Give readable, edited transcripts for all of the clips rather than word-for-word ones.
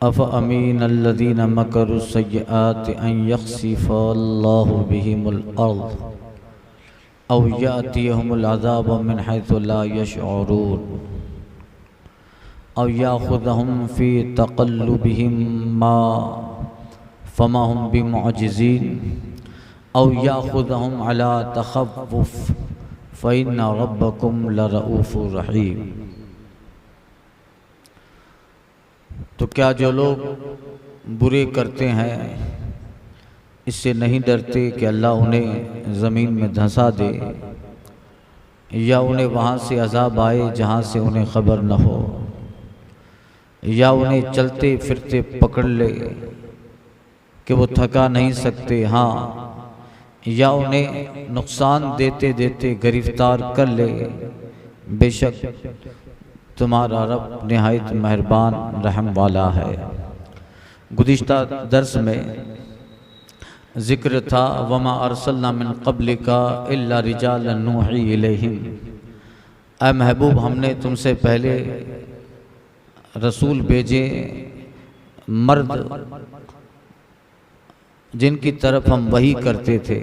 अफ़ अमीन अल्लज़ीना मकरू सय्याति अन यख़सिफ़ल्लाहु बिहिमुल अर्ज़ औ यातियहुमुल अज़ाबु मिन हैसु ला यशऊरून औ याख़ुज़हुम फ़ी तक़ल्लुबिहिम मा फ़मा हुम बिमुअजिज़ीन औ याख़ुज़हुम अला तख़व्वुफ़ फ़इन्ना रब्बकुम लरऊफ़ुर रहीम। तो क्या जो लोग बुरे करते हैं इससे नहीं डरते कि अल्लाह उन्हें ज़मीन में धंसा दे या उन्हें वहाँ से अज़ाब आए जहाँ से उन्हें ख़बर न हो, या उन्हें चलते फिरते पकड़ ले कि वो थका नहीं सकते, हाँ, या उन्हें नुकसान देते देते गिरफ्तार कर ले। बेशक तुम्हारा रब निहायत मेहरबान रहम वाला है। गुज़िश्ता दर्स में ज़िक्र था वमा अरसलना मिन क़ब्लिका इल्ला रिजालन नूही इलैहिम, ऐ महबूब हमने तुमसे पहले रसूल भेजे मर्द जिनकी तरफ हम वही करते थे।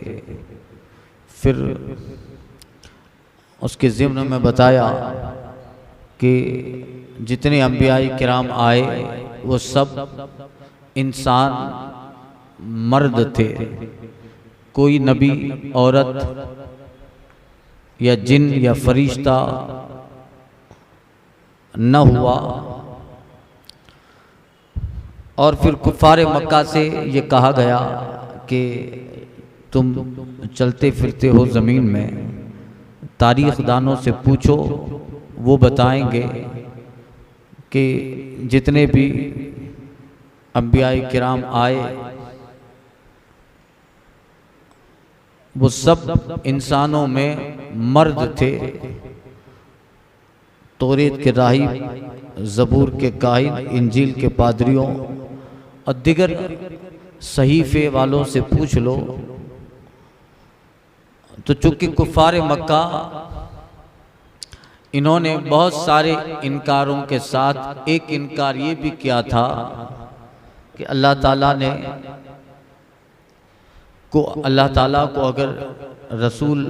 फिर उसके ज़िम्न में बताया कि जितने अंबियाई किराम आए वो सब इंसान मर्द थे, कोई नबी औरत या जिन या फरिश्ता न हुआ। और फिर कुफ़ार मक्का से ये कहा गया कि तुम चलते फिरते हो ज़मीन में, तारीख़ दानों से पूछो, वो बताएंगे कि जितने भी अंबियाई किराम आए वो सब इंसानों में मर्द थे। तौरेत के राही, ज़बूर के काहिन, इंजील के पादरियों और दिगर सहीफ़े वालों से पूछ लो। तो चूँकि कुफ़ार मक्का इन्होंने बहुत सारे इनकारों के साथ एक इनकार ये भी किया था कि अल्लाह ताला को अगर रसूल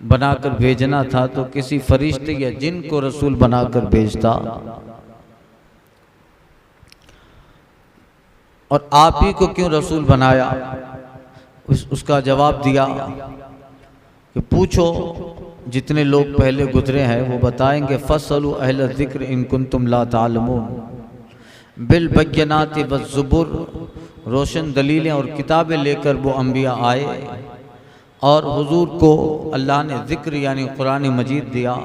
बनाकर भेजना था तो किसी फरिश्ते या जिन को रसूल बनाकर भेजता, और आप ही को क्यों रसूल बनाया। उसका जवाब दिया कि पूछो जितने लोग पहले गुजरे हैं वो बताएंगे, फसलु अहल ज़िक्र इन कुंतुम ला तालमून बिल बय्यनाति वज़्ज़ुबुर, रोशन दलीलें और किताबें लेकर वो अंबिया आए और हुजूर को अल्लाह ने ज़िक्र यानी कुरान मजीद दिया।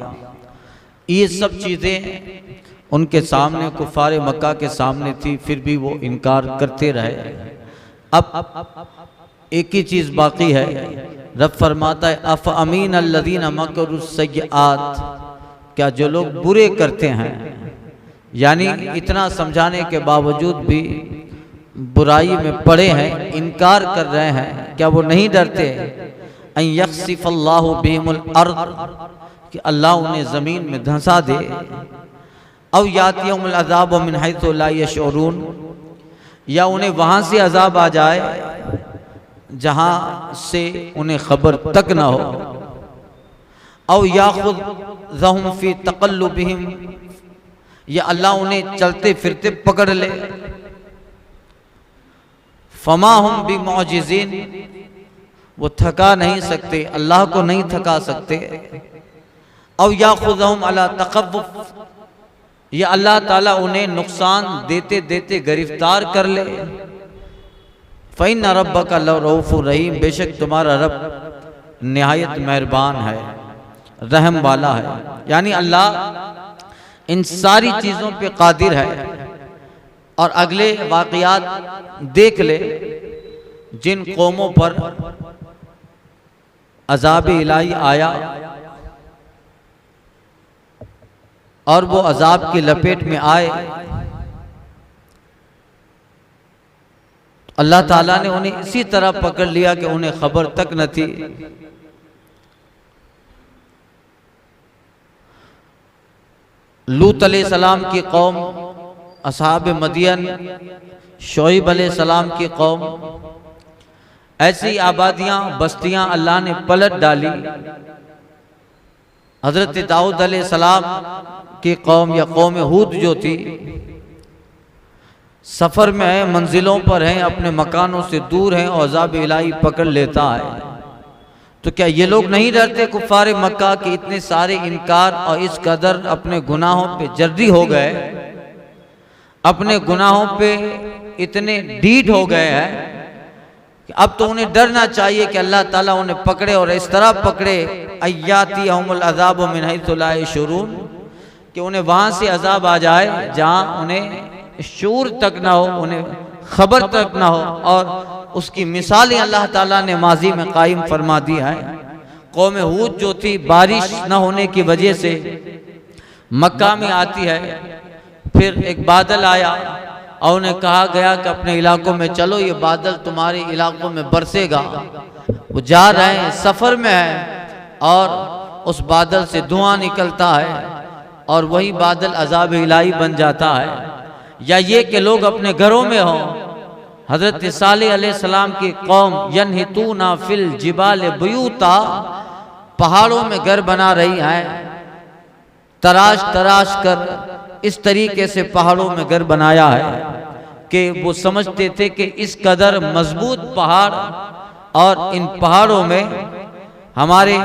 ये सब चीज़ें उनके सामने, कुफ़ार मक्का के सामने थी, फिर भी वो इनकार करते रहे। अब एक ही चीज़ बाकी है। रब फरमाता है अफ़ अमीन अल्लज़ीना मकरू सय्यात, क्या जो लोग बुरे करते हैं, यानी इतना समझाने के बावजूद भी बुराई में पड़े हैं, इनकार कर रहे हैं, क्या वो नहीं डरते अन यख़सिफ़ल्लाहु बिहिमुल अर्ज़, कि अल्लाह उन्हें ज़मीन में धंसा दे, औ यातियहुमुल अज़ाबु मिन हैसु ला यशऊरून, या उन्हें वहाँ से अज़ाब आ जाए जहाँ से उन्हें खबर तक न हो, औ याख़ुज़हुम फ़ी तक़ल्लुबिहिम, या अल्लाह उन्हें चलते फिरते पकड़ ले, फ़मा हुम बिमुअजिज़ीन, वो थका नहीं सकते, अल्लाह को नहीं थका सकते, औ याख़ुज़हुम अला तख़व्वुफ़, या अल्लाह ताला उन्हें नुकसान देते देते गिरफ्तार कर ले। फ़इन्ना रब्बका लरऊफ़ुर रहीम, बेशक तुम्हारा रब निहायत मेहरबान है, रहम वाला है। यानी अल्लाह इन सारी चीज़ों पे कादिर है। और अगले वाक़ियात देख ले, जिन कौमों पर अज़ाब इलाही आया और वो अज़ाब की लपेट में आए, अल्लाह ताला ने उन्हें इसी तरह पकड़ लिया कि उन्हें खबर तक न थी। लूत अलैहिस्सलाम की कौम असहाब मदियन, शोएब अलैहिस्सलाम की कौम, ऐसी आबादियां बस्तियां अल्लाह ने पलट डाली। हजरत दाऊद अलैहिस्सलाम की कौम या कौम हूद जो थी, सफ़र में है, मंजिलों पर हैं, अपने मकानों से दूर हैं और अज़ाब इलाही पकड़ लेता है। तो क्या ये लोग नहीं डरते कुफ़ार मक्का के इतने सारे इनकार और इस कदर अपने गुनाहों पे जर्दी हो गए, अपने गुनाहों पे इतने डीठ हो गए हैं कि अब तो उन्हें डरना चाहिए कि अल्लाह ताला उन्हें पकड़े और इस तरह पकड़े अय्यातिहुमुल अज़ाबु मिन हैसु ला यशऊरून, कि उन्हें वहाँ से अजाब आ जाए जहाँ उन्हें शूर तक ना हो, उन्हें खबर तक ना हो। और उसकी मिसालें अल्लाह ताला ने माजी में कायम फरमा दी है। कौम हूद जो थी, बारिश न होने की वजह से मक्का में आती है, फिर एक बादल आया और उन्हें कहा गया कि अपने इलाकों में चलो, ये बादल तुम्हारे इलाकों में बरसेगा। वो जा रहे हैं, सफ़र में है और उस बादल से धुआं निकलता है और वही बादल अजाब इलाही बन जाता है। या ये कि लोग अपने घरों में हों, हजरत सालेह अलैहिस्सलाम की कौम यनहितूना फिल जिबाल बुयूता, पहाड़ों में घर बना रही है, तराश तराश कर इस तरीके से पहाड़ों में घर बनाया है कि वो समझते थे कि इस कदर मजबूत पहाड़ और इन पहाड़ों में हमारे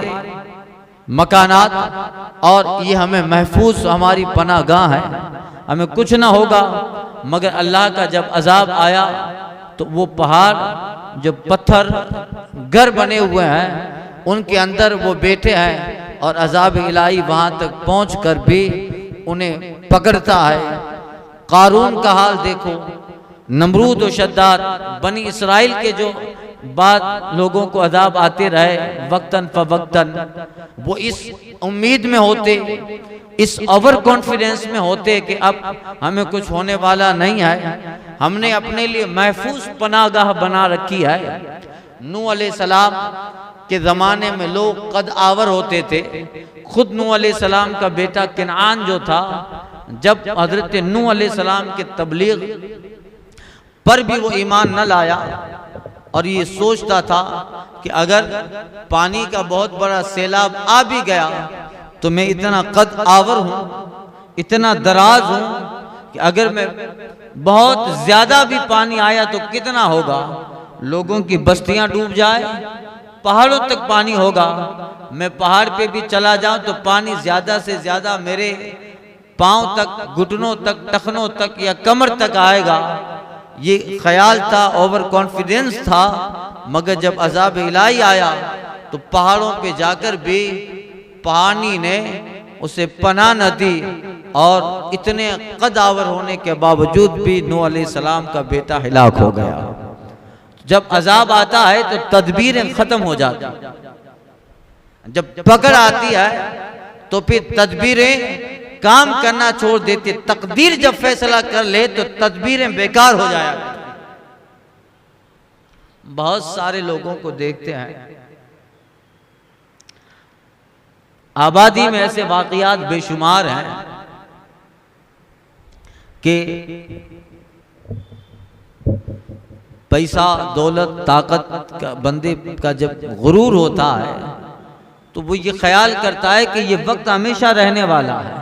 मकानात और ये हमें महफूज, हमारी पनाहगाह है, हमें कुछ ना होगा। मगर अल्लाह का जब अजाब आया तो वो पहाड़ जो पत्थर घर बने हुए हैं उनके अंदर वो बैठे हैं और अजाब इलाही वहाँ तक पहुँचकर भी उन्हें पकड़ता है। कारून का हाल देखो, नमरूद और शद्दाद, बनी इसराइल के जो बाद लोगों को अजाब आते रहे वक्तन फवक्तन, वो इस उम्मीद में होते, इस ओवर कॉन्फिडेंस में होते कि अब हमें कुछ होने वाला नहीं है, हमने अपने लिए महफूज पनाहगाह बना रखी है। नूह अलैहिस्सलाम के ज़माने में लोग कद आवर होते थे। खुद नूह अलैहिस्सलाम का बेटा किनान जो था, जब हजरत नूह अलैहिस्सलाम के तबलीग पर भी वो ईमान न लाया और ये सोचता था कि अगर पानी का बहुत बड़ा सैलाब आ भी गया तो मैं इतना कद आवर हूँ, इतना दराज हूँ कि अगर मैं बहुत ज्यादा भी पानी आया तो कितना होगा, लोगों की बस्तियां डूब जाए, पहाड़ों तक पानी होगा, मैं पहाड़ पे भी चला जाऊं तो पानी ज्यादा से ज्यादा मेरे पांव तक, घुटनों तक, टखनों तक या कमर तक आएगा। ये ख्याल था, ओवर कॉन्फिडेंस था। मगर जब अजाब इलाही आया तो पहाड़ों पे जाकर भी पानी ने उसे पनाह न दी और इतने कदावर होने के बावजूद भी नूह अलैहिस्सलाम का बेटा हिलाक हो गया। जब अजाब आता है तो तदबीरें खत्म हो जाती, जब पकड़ आती है तो फिर तदबीरें काम करना छोड़ देती। तकदीर जब फैसला कर ले तो तदबीरें बेकार हो जाया। बहुत सारे लोगों को देखते हैं, आबादी में ऐसे वाकयात बेशुमार हैं कि पैसा, दौलत, ताकत का बंदे का जब गुरूर होता है तो वो ये ख्याल करता है कि ये वक्त हमेशा रहने वाला है,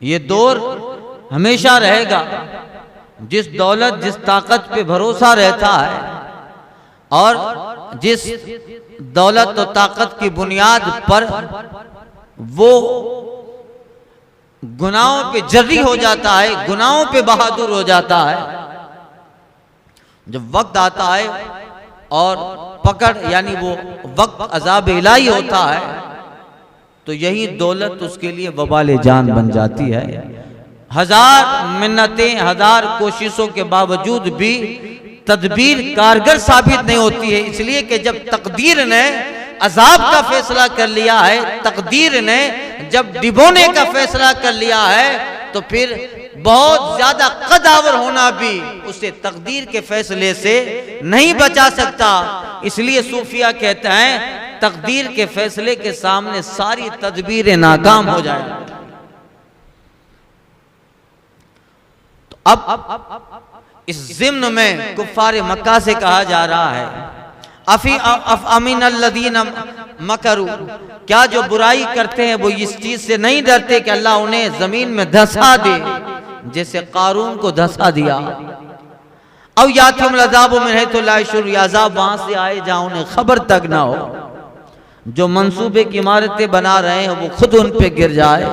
ये दौर हमेशा रहेगा। जिस दौलत, जिस ताकत पे भरोसा रहता है और जिस दौलत और ताकत की बुनियाद पर वो गुनाहों पे जर्री हो जाता है, गुनाहों पे बहादुर हो जाता है, जब वक्त आता है और पकड़ यानी वो वक्त अजाब इलाही होता है तो यही दौलत उसके लिए वबाल जान बन जाती है। हजार मिन्नतें, हजार कोशिशों के बावजूद भी तदबीर कारगर साबित नहीं होती है, इसलिए कि जब तकदीर ने अजाब का फैसला कर लिया है, तकदीर ने जब डिबोने का फैसला कर लिया है तो फिर बहुत ज्यादा कदावर होना भी उसे तकदीर के फैसले से नहीं बचा सकता। इसलिए सूफिया कहते हैं तकदीर के फैसले के सामने सारी तदबीरें नाकाम हो जाए। अब इस ज़िम्न में कुफ्फार मक्का से कहा जा रहा है, अमीन अल्लदीन मकरू, क्या जो बुराई करते हैं वो इस चीज से नहीं डरते कि अल्लाह उन्हें जमीन में धंसा दे, जैसे कारून को धंसा दिया। अब यातिम अज़ाब में है तो लाशुर, अज़ाब वहां से आए जहां उन्हें खबर तक ना हो। जो मंसूबे की इमारतें बना रहे हैं वो खुद उन पे गिर जाए,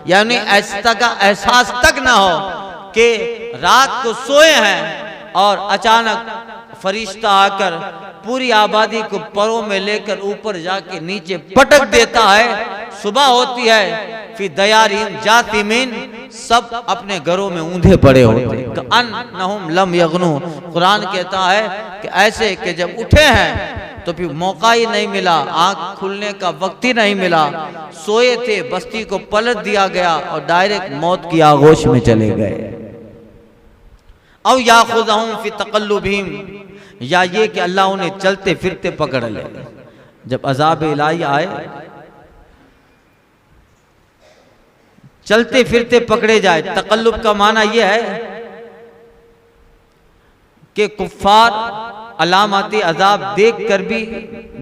यानी ऐसा का एहसास तक ना हो कि रात को सोए हैं और अचानक फरिश्ता आकर पूरी आबादी को परों में लेकर ऊपर जाके नीचे पटक देता है। सुबह होती है, फिर दयारीम जातिमीन, सब अपने घरों में ऊंधे पड़े होते, अन्नहुम लम यगनू। कुरान कहता है कि ऐसे कि जब उठे हैं तो फिर मौका ही नहीं मिला, आंख खुलने का वक्त ही नहीं मिला, सोए थे, बस्ती को पलट दिया गया और डायरेक्ट मौत की आगोश में चले गए। औ याखुज़हुम फी तक़ल्लुबिहिम, या ये कि अल्लाह उन्हें चलते फिरते पकड़ ले। जब अज़ाब इलाही आए, चलते फिरते पकड़े जाए। तक़ल्लुब का माना यह है कि कुफ्फार अलामती अज़ाब देख कर भी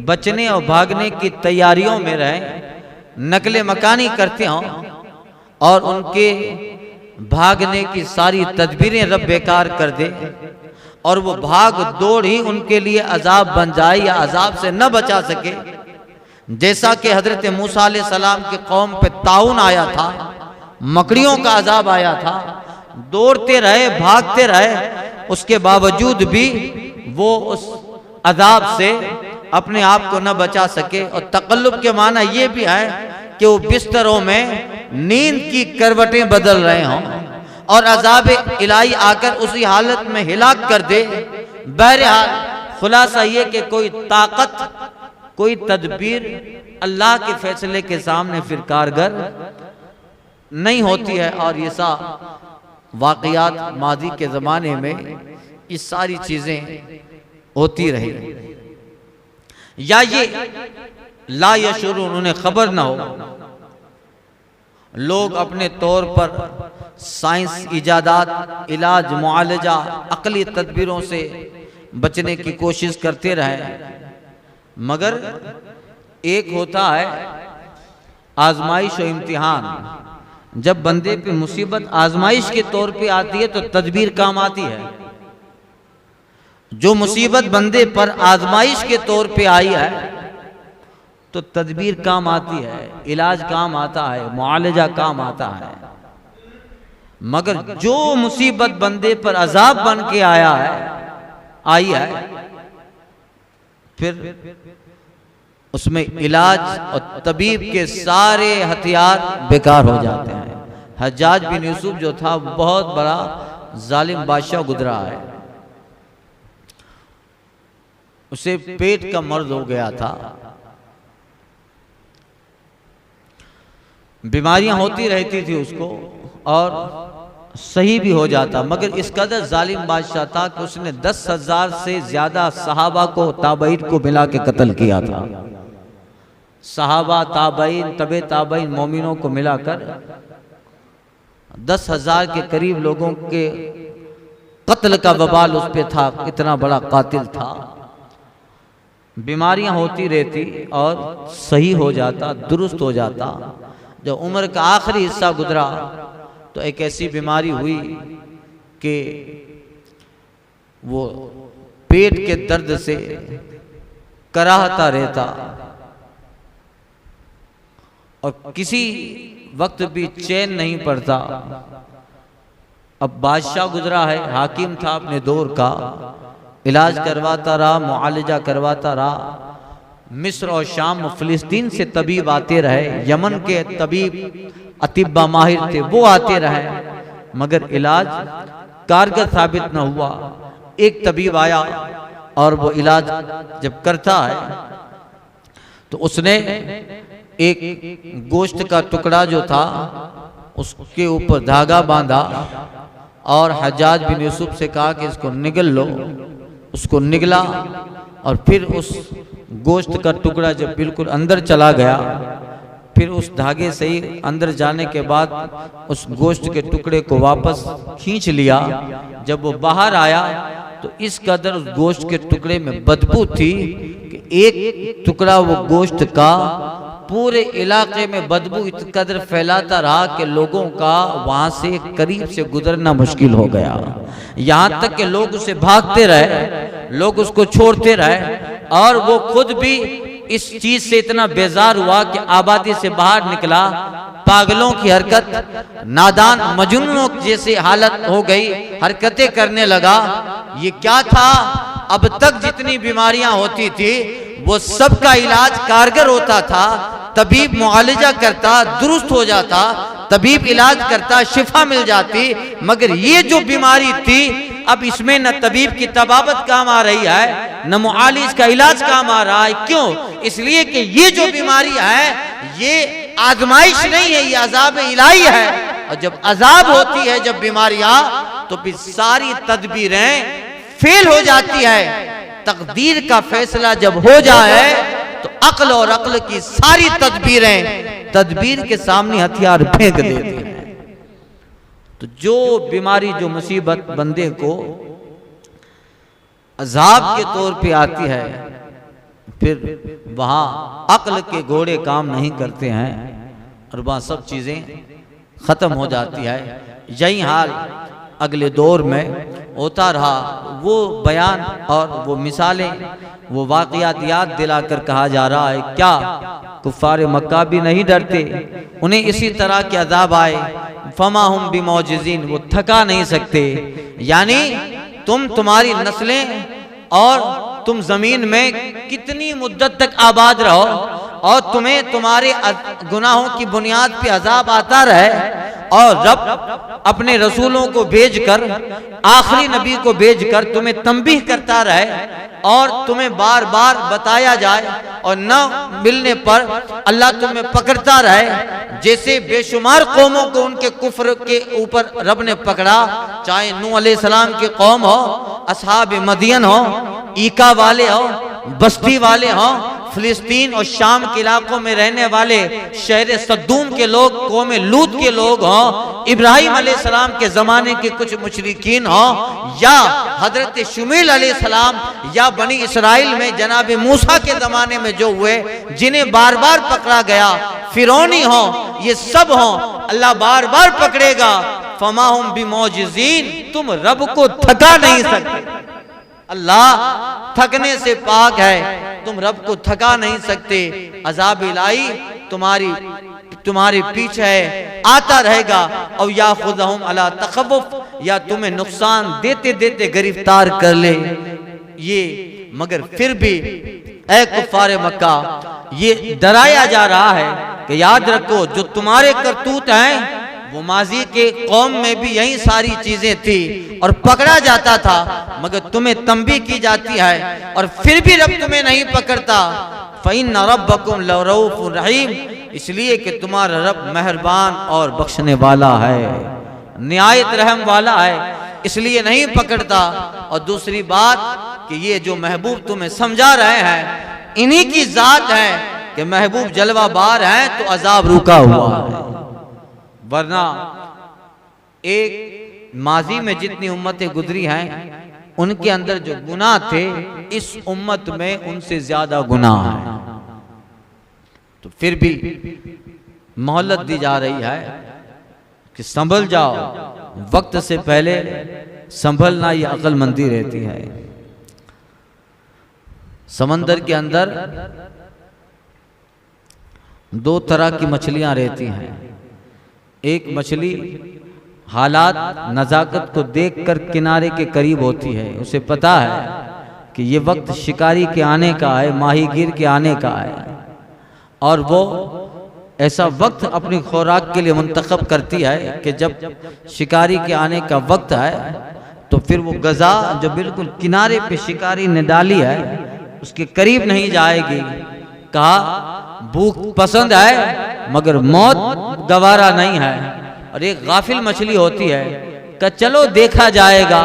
बचने और भागने की तैयारियों में रहें, नकले मकानी करते हों और उनके भागने की सारी तदबीरें रब बेकार कर दे और वो भाग दौड़ ही उनके लिए अजाब बन जाए या अजाब से न बचा सके। जैसा कि हजरत मूसा अलैहि सलाम की कौम पे ताउन आया था, मकड़ियों का अजाब आया था, दौड़ते रहे, भागते रहे, उसके बावजूद भी वो उस अजाब से अपने आप को न बचा सके। और तकल्लुब के माना ये भी है कि वो बिस्तरों में नींद की करवटें बदल रहे हों और अजाब इलाही आकर उसी हालत में हिलाक कर दे। बहरहाल खुलासा ये कि कोई ताकत, कोई तदबीर अल्लाह के फैसले के सामने फिर कारगर नहीं होती है। और ये सा वाक़यात मादी के ज़माने में ये सारी चीज़ें होती रही, या ये ला यशुरून, उन्हें खबर ना हो। लोग अपने तौर पर साइंस, इजादात, इलाज, मुआलजा, अकली तदबीरों से बचने की कोशिश करते रहे, मगर एक होता है आजमाइश और इम्तिहान। जब बंदे पे मुसीबत आजमाइश के तौर पे आती है तो तदबीर काम आती है। जो मुसीबत बंदे पर आजमाइश के तौर पे आई है तो तदबीर काम आती है, इलाज काम आता है, मुआलजा काम आता है। मगर जो मुसीबत बंदे पर अजाब बन के आई है, फिर उसमें इलाज और तबीब के सारे हथियार बेकार हो जाते हैं। हज्जाज बिन यूसुफ जो था बहुत बड़ा जालिम बादशाह गुजरा है, उसे पेट का मर्ज हो गया था, बीमारियां होती रहती थी उसको और सही भी हो जाता। मगर इस कदर जालिम बादशाह था कि उसने 10,000 से ज्यादा सहाबा को, ताबईन को मिला के कत्ल किया था। सहाबा, ताबईन, तबे ताबईन, मोमिनों को मिलाकर 10,000 के करीब लोगों के कत्ल का बवाल उस पे था। इतना बड़ा कातिल था। बीमारियां होती रहती और सही हो जाता, दुरुस्त हो जाता। जब उम्र का आखिरी हिस्सा गुजरा तो एक ऐसी बीमारी हुई कि वो पेट के दर्द से कराहता रहता और किसी वक्त भी चैन नहीं पड़ता। अब बादशाह गुजरा है, हाकिम था अपने दौर का, इलाज करवाता रहा, मुआलजा करवाता रहा। मिस्र और शाम, फिलिस्तीन से तबीब आते रहे, यमन के तबीब अतिब्बा माहिर थे, वो आते रहे, मगर इलाज कारगर साबित न हुआ। एक तबीब आया और वो इलाज जब करता है तो उसने एक गोश्त का टुकड़ा जो था उसके ऊपर धागा बांधा और हज्जाज बिन यूसुफ से कहा कि इसको निगल लो। उसको निगला और फिर उस गोश्त का टुकड़ा जब बिल्कुल अंदर चला गया फिर उस धागे से ही अंदर जाने के बाद उस गोश्त के टुकड़े को वापस खींच लिया। जब वो बाहर आया तो इस कदर उस गोश्त के टुकड़े में बदबू थी कि एक टुकड़ा वो गोश्त का पूरे इलाके में बदबू इस कदर फैलाता रहा कि लोगों का वहां से करीब से गुजरना मुश्किल हो गया। यहाँ तक कि लोग उसे भागते रहे, लोग उसको छोड़ते रहे, और वो खुद भी इस चीज से इतना बेजार हुआ कि आबादी से बाहर निकला। पागलों की हरकत, नादान मजनूनों जैसी हालत हो गई, हरकतें करने लगा। ये क्या था? अब तक जितनी बीमारियां होती थी वो सब का इलाज कारगर होता था, तबीब मुआलिजा करता, दुरुस्त हो जाता, तबीब इलाज करता, शिफा मिल जाती। मगर ये जो बीमारी थी, अब इसमें न तबीब की तबाबत काम आ रही है, न मुआलिज का इलाज काम आ रहा है। क्यों? इसलिए कि ये जो बीमारी है ये आजमाइश नहीं है, ये अजाब इलाही है। और जब अजाब होती है, जब बीमारियां, तो फिर सारी तदबीरें फेल हो जाती है। तकदीर का फैसला जब हो जाए तो अक्ल और अक्ल की सारी तदबीरें तदबीर के सामने हथियार फेंक देती हैं। तो जो बीमारी, जो मुसीबत बंदे को अजाब के तौर पे आती है, फिर वहां अक्ल के घोड़े काम नहीं करते हैं और वहां सब चीजें खत्म हो जाती है। यही हाल अगले दौर में होता रहा। वो बयान और वो मिसालें, वो वाक़ियात याद दिलाकर कहा जा रहा है, क्या कुफ़ार मक्का भी नहीं डरते? उन्हें इसी तरह के अज़ाब आए, फमा हुम बिमौजिज़ीन, वो थका नहीं सकते। यानी तुम्हारी नस्लें और तुम जमीन में कितनी मुद्दत तक आबाद रहो और तुम्हें तुम्हारे गुनाहों की बुनियाद पे अजाब आता रहे, और रब अपने रसूलों को भेजकर, आखिरी नबी को भेजकर तुम्हें तंबीह करता रहे और तुम्हें बार बार बताया जाए, और न मिलने पर अल्लाह तुम्हें पकड़ता रहे, जैसे बेशुमार कौमों को उनके कुफ्र के ऊपर रब ने पकड़ा। चाहे नूह अलैहिस्सलाम की कौम हो, असहाब मदियन हो, ईका वाले हो, बस्ती वाले हो, फिलिस्तीन और शाम के इलाकों में रहने वाले शहर सद्दूम के लोग, कौम लूत के लोग हों, इब्राहिम अलैहिस्सलाम के जमाने के कुछ मुशरिकीन हों, या हजरत शुमैल अलैहिस्सलाम, या बनी इसराइल में जनाब मूसा के जमाने में जो हुए, जिन्हें बार बार पकड़ा गया, फिरौनी हो, ये सब हो, अल्लाह बार बार पकड़ेगा। फमा हुम बिमौजिज़ीन, तुम रब को थका नहीं सकते। अल्लाह थकने से पाक है, तुम रब को थका नहीं सकते। अजाब इलाही तुम्हारे पीछे है, आता रहेगा। और या खुदहुम अला तखव्वुफ, या तुम्हें नुकसान देते देते गिरफ्तार कर ले ये। मगर फिर भी ऐ कुफ़ारे मक्का, ये डराया जा रहा है कि याद रखो, जो तुम्हारे करतूत हैं वो माजी के कौम में भी यही सारी चीजें थी और पकड़ा जाता था, मगर तुम्हें तंबीह की जाती है और फिर भी रब तुम्हें नहीं पकड़ता। फ़इन्न रब्बकुम लरऊफ़ुर रहीम, इसलिए कि तुम्हारा रब मेहरबान और बख्शने वाला है, निहायत रहम वाला है, इसलिए नहीं पकड़ता। और दूसरी बात कि ये जो महबूब तुम्हें समझा रहे हैं, इन्हीं की जात है कि महबूब जलवा बार है तो अजाब रुका हुआ है। वरना एक माजी में जितनी उम्मतें गुजरी हैं, उनके अंदर जो गुनाह थे, इस उम्मत में उनसे ज्यादा गुनाह है। तो फिर भी मोहलत दी जा रही है कि संभल जाओ, वक्त से पहले संभलना ये अक्लमंदी रहती है। समंदर के अंदर दो तरह की मछलियां रहती हैं। एक मछली हालात नज़ाकत को देखकर किनारे के करीब होती है, उसे पता है कि ये वक्त शिकारी के आने का है, माहीगीर के आने का है, और वो ऐसा वक्त अपनी खुराक के लिए मुंतखब करती है कि जब शिकारी के आने का वक्त है तो फिर वो गज़ा जो बिल्कुल किनारे पे शिकारी ने डाली है उसके करीब नहीं जाएगी। कहा भूख पसंद है मगर मौत गवारा नहीं है। और एक गाफिल मछली होती है कि चलो देखा जाएगा,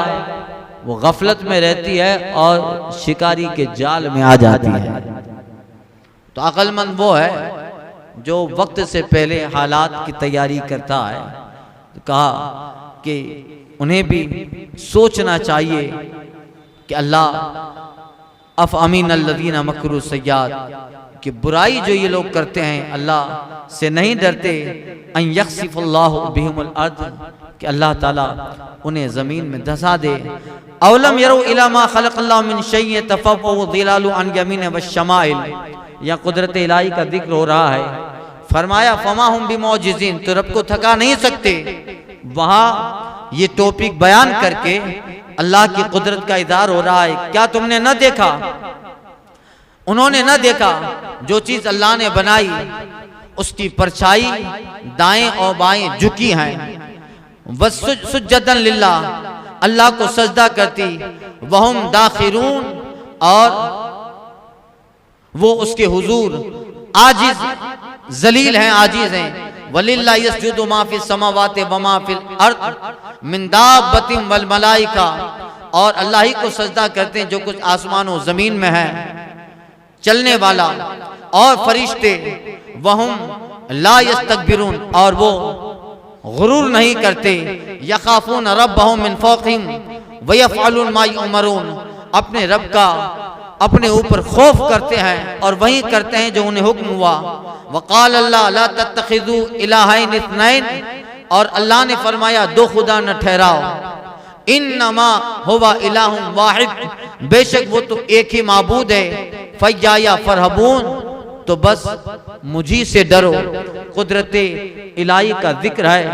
वो गफलत में रहती है और शिकारी के जाल में आ जाती है। तो अक्लमंद वो है जो वक्त से पहले हालात की तैयारी करता है, तो कहा कि उन्हें भी सोचना चाहिए कि अल्लाह अफ अमीन अल्लज़ीना मकरू सय्यात, कि बुराई जो ये लोग करते हैं अल्लाह से नहीं डरते, अन यख्सिफुल्लाहु बिहिमुल अर्द, कि अल्लाह ताला उन्हें ज़मीन में धंसा दे। अवलम यरो इला मा खलक़ल्लाहु मिन शैइन तफ़व्वउ ज़िलालु अन यमीन व शमाइल, या कुदरत इलाही का जिक्र हो रहा है। फरमाया फमा हुम बिमौजिज़ीन, तो रब को थका नहीं सकते। वहाँ ये टॉपिक बयान करके अल्लाह की कुदरत का इज़हार हो रहा है। क्या तुमने न देखा, उन्होंने न देखा जो चीज अल्लाह ने बनाई उसकी परछाई दाएं और बाएं झुकी हैं। वसुज्जदन लिल्लाह, अल्लाह को सजदा करती, वहुम दाखिरून, और वो उसके हुजूर आजिज जलील हैं, आजिज हैं। वलिल्लाहि यस्जुदु मा फिस समावाति व मा फिल अर्द मिन दाब्बतिन वल मलाइका, और अल्लाह ही को सजदा करते हैं जो कुछ आसमान और जमीन में है चलने वाला, और फरिश्ते। वहुम ला यस्तकबिरून, और वो गुरूर नहीं करते। यखाफून रब्बहुम मिन फौक़िहिम व यफ़अलून मा युमरून, अपने रब का अपने ऊपर खौफ करते हैं और वही करते हैं जो उन्हें हुक्म हुआ। वक़ाल अल्लाह ला तत्तखिज़ू इलाहैन इस्नैन, और अल्लाह ने फरमाया दो खुदा न ठहराओ। इन्नमा हुवा इलाहुन वाहिद, बेशक वो तो एक ही माबूद है। फय्या फरहबून, तो बस मुझी से डरो। कुदरत इलाही का जिक्र है,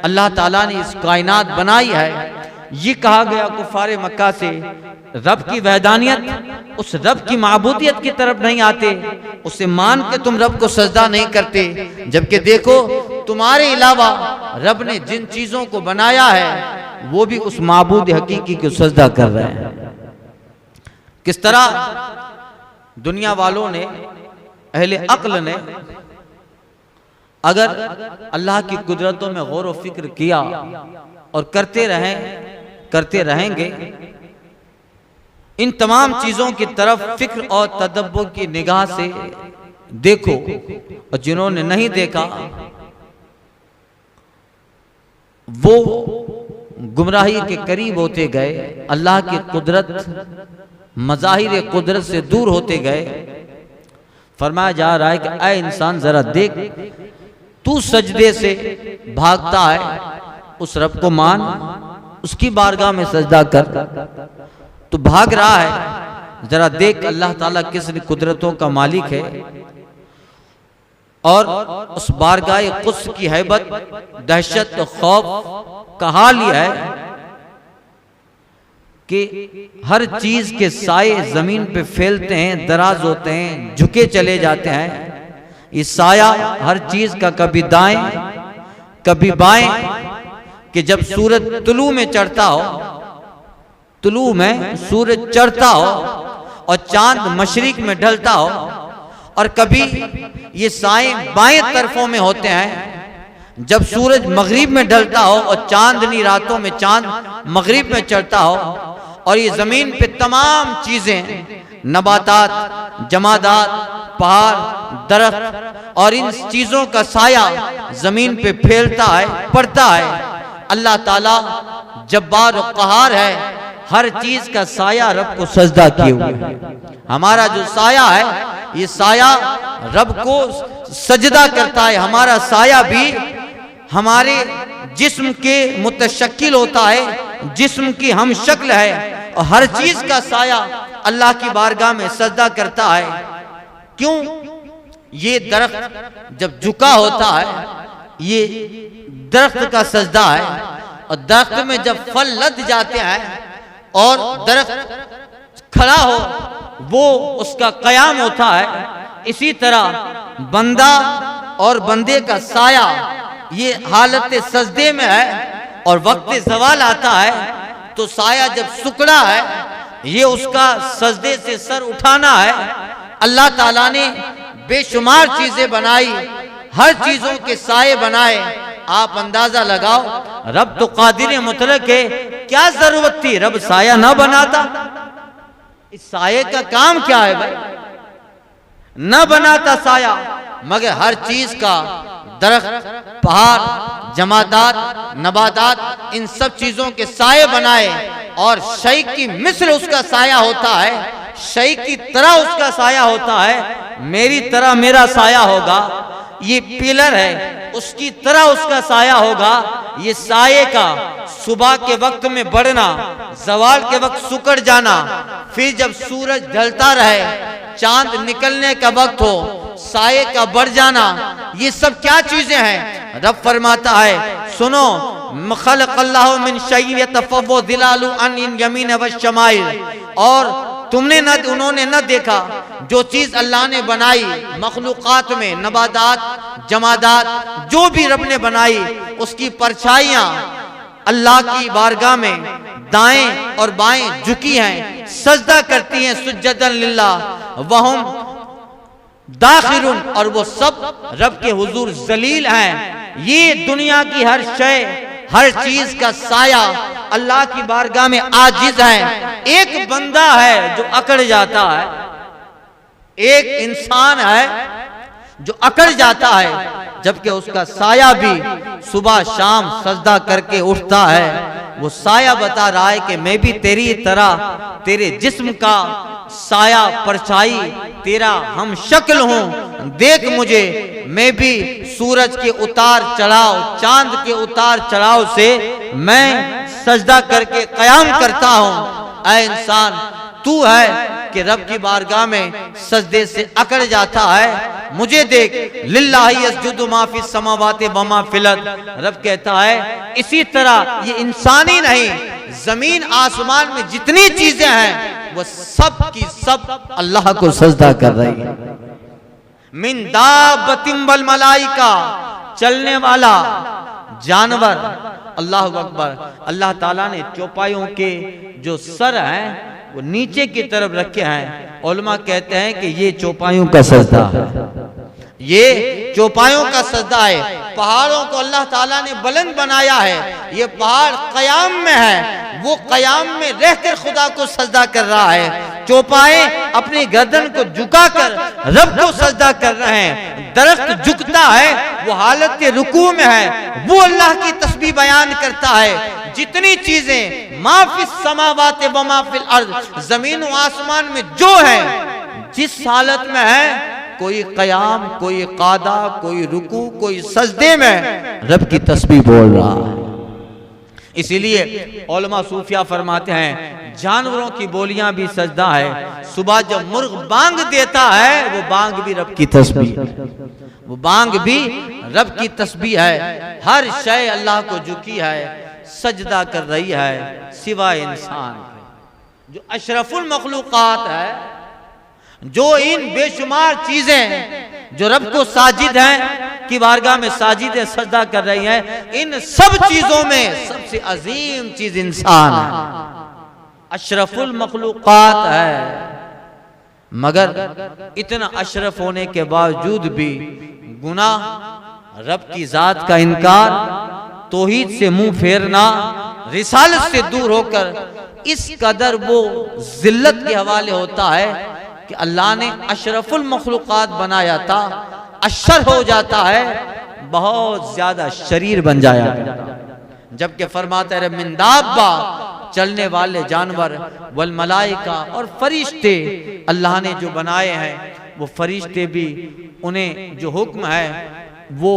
अल्लाह ताला ने इस कायनात बनाई है। ये कहा गया कुफारे मक्का से, रब की वहदानियत, उस रब की माबूदियत की तरफ नहीं आते, उसे मान के तुम रब को सजदा नहीं करते। जबकि देखो तुम्हारे अलावा रब ने जिन चीजों को बनाया है वो भी उस माबूद हकीकी को सजदा कर रहे हैं। किस तरह दुनिया वालों ने, अहले अक्ल ने, अगर अल्लाह की कुदरतों में गौर व फिक्र किया और करते रहेंगे, इन तमाम चीजों की तरफ फिक्र और तदब्बुर की निगाह से देखो, और जिन्होंने नहीं देखा वो गुमराही के करीब होते गए, अल्लाह की कुदरत, मज़ाहिर कुदरत से दूर होते गए। फरमाया जा रहा है कि ऐ इंसान जरा देख, तू सजदे से भागता है, उस रब को मान, उसकी बारगाह में सजदा कर। तू भाग रहा है, जरा देख अल्लाह ताला किस कुदरतों का मालिक है, और उस बारगाह कुद्स की हैबत, दहशत, खौफ का हाल यह है कि हर चीज के साए जमीन पे फैलते हैं, दराज होते हैं, झुके चले जाते हैं। इस साया हर चीज का कभी दाएं कभी बाएं, कि जब सूरज तुलू में चढ़ता हो, तुलू में सूरज चढ़ता हो और चांद मशरिक में ढलता हो, और कभी ये साए बाएं तरफों में होते हैं जब सूरज मगरिब में ढलता हो और चांदनी रातों में चांद मगरिब में चढ़ता हो। और ये जमीन पे तमाम चीजें, नबातात, जमादात, पहाड़, दरख्त, और इन चीजों का साया जमीन पे फैलता है, पड़ता है। अल्लाह ताला जब्बार और क़हार है, हर चीज का साया रब को सजदा किए हुए है। हमारा जो साया है, ये साया रब को सजदा करता है। हमारा साया भी हमारे जिस्म के मुतशक्किल होता है, जिस्म की हम शक्ल है, और हर चीज का साया अल्लाह की बारगाह में सजदा करता है। क्यों? ये दरख्त जब झुका होता है, ये दरख्त का सजदा है, और दरख्त में जब फल लद जाते हैं और दरख्त खड़ा हो, वो उसका कयाम होता है। इसी तरह बंदा और बंदे का साया ये हालत सजदे में है, और वक्त ज़वाल आता है तो साया जब सुकड़ा है, ये उसका सजदे से सर उठाना है। अल्लाह ताला ने बेशुमार चीजें बनाई, हर चीजों के साये बनाए। आप अंदाजा लगाओ, रब तो कादिर मुतलक है, क्या जरूरत थी रब साया ना बनाता? इस साये का काम क्या है भाई? न बनाता साया, मगर हर चीज का, दरख्त, पहाड़, जमादात, नबातात, इन सब चीजों के साये बनाए और शई की मिस्र उसका साया होता है, शई की तरह उसका साया होता है। मेरी तरह मेरा साया होगा, ये पिलर है उसकी तरह उसका साया होगा। ये साये का सुबह के वक्त में बढ़ना, जवाल के वक्त सुकड़ जाना, फिर जब सूरज ढलता रहे, चांद निकलने का वक्त हो, साये का बढ़ जाना, ये सब क्या चीजें हैं। रब फरमाता है सुनो, खलक़ल्लाहु मिन शैइन यतफ़व्वज़ु ज़िलालु अन यमीन व शमाइल, और तुमने न, उन्होंने न देखा जो चीज अल्लाह ने बनाई मखलूकात में, नबादात, जमादात, जो भी रब ने बनाई, उसकी परछाइयां अल्लाह की बारगाह में दाएं और बाएं झुकी हैं, सजदा करती हैं, सुज्जदन लिल्लाह वहुम दाखिरुन, और वो सब रब के हुजूर जलील हैं। ये दुनिया की हर शय, हर चीज का साया अल्लाह की बारगाह में आजिज है। एक बंदा है जो अकड़ जाता है, एक इंसान है जो अकड़ जाता है, जबकि उसका साया भी सुबह शाम सजदा करके उठता है। वो साया बता रहा है कि मैं भी तेरी तरह, तेरे जिस्म का साया, परछाई, तेरा हम शक्ल हूं, देख मुझे, मैं भी सूरज के उतार चढ़ाव, चांद के उतार चढ़ाव से मैं सजदा करके कयाम करता हूं। ऐ इंसान, तू है कि रब की बारगाह में सजदे से अकड़ जाता है, मुझे देख, लिल्लाहि यसजुदु मा फिस समावाति व मा फिल अर्द। रब कहता है इसी तरह ये इंसान ही नहीं, जमीन आसमान में जितनी चीजें हैं वो सब की सब अल्लाह को सजदा कर रही है। मिन दाब्बतिन वल मलाइका, चलने वाला जानवर, अल्लाह अकबर। अल्लाह ताला ने चौपाइयों के जो सर हैं वो नीचे की तरफ रखे हैं। उलमा कहते हैं कि ये चौपाइयों का सजदा है, ये चौपाइयों का सजदा है। पहाड़ों को अल्लाह ताला ने बुलंद बनाया है, ये पहाड़ कयाम में है, वो कयाम में रहकर खुदा को सजदा कर रहा है। चौपाए अपनी गर्दन को झुकाकर रब को सजदा कर रहे हैं। दरख्त झुकता है, वो हालत के रुकू में है, वो अल्लाह की तस्बीह बयान करता है। जितनी चीजें माफिस समावाते व माफिल अर्द, जमीन व आसमान में जो है, जिस हालत में है, कोई कयाम, कोई कादा, कोई रुकू, कोई सजदे में रब की तस्बीह बोल रहा है। इसीलिए उलमा सूफिया फरमाते हैं जानवरों की बोलियां भी सजदा है। सुबह जब मुर्ग बांग देता है, वो बांग भी रब की तस्बीह, वो बांग भी रब की तस्बीह है। हर शय अल्लाह को झुकी है, सजदा कर रही है, सिवाय इंसान जो अशरफुल मखलूकात है, जो इन बेशुमार चीजें जो रब को साजिद हैं की बारगाह में साजिद है, सजदा कर रही हैं। इन सब चीजों में सबसे अजीम चीज इंसान है, अशरफुल मखलूकात है। मगर इतना अशरफ होने के बावजूद भी गुनाह, रब की जात का इनकार, तौहीद से मुंह फेरना, रिसालत से दूर होकर इस कदर वो जिल्लत के हवाले होता है कि अल्लाह ने अशरफुल मखलूकात बनाया था, अशर हो जाता है, बहुत ज्यादा शरीर बन जाया। जबकि फरमाता है मिन दाब्बा, चलने वाले जानवर, वल मलाइका, और फरिश्ते अल्लाह ने जो बनाए हैं, वो फरिश्ते भी उन्हें जो हुक्म है वो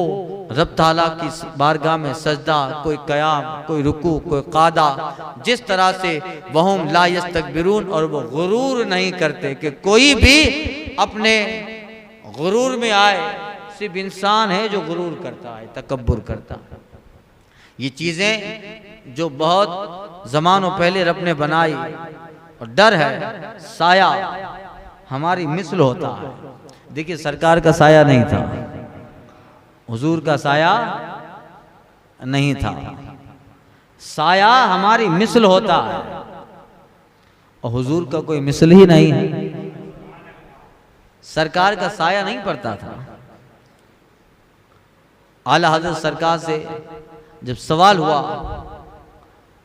रब ताला की बारगाह में सजदा, कोई कयाम, कोई रुकू, कोई कादा, जिस तरह से वहुम ला यस्तकबिरून, और वो गुरूर नहीं करते कि कोई भी अपने गुरूर में आए। सिर्फ इंसान है जो गुरूर करता है, तकब्बुर करता है। ये चीजें जो बहुत ज़मानों पहले रब ने बनाई, और डर है, साया हमारी मिसल होता है। देखिए सरकार का साया नहीं था, हुजूर का साया नहीं था, साया हमारी मिसल होता है, और हुजूर का कोई मिसल ही नहीं है। सरकार का साया नहीं पड़ता था। आला हजरत सरकार से जब सवाल हुआ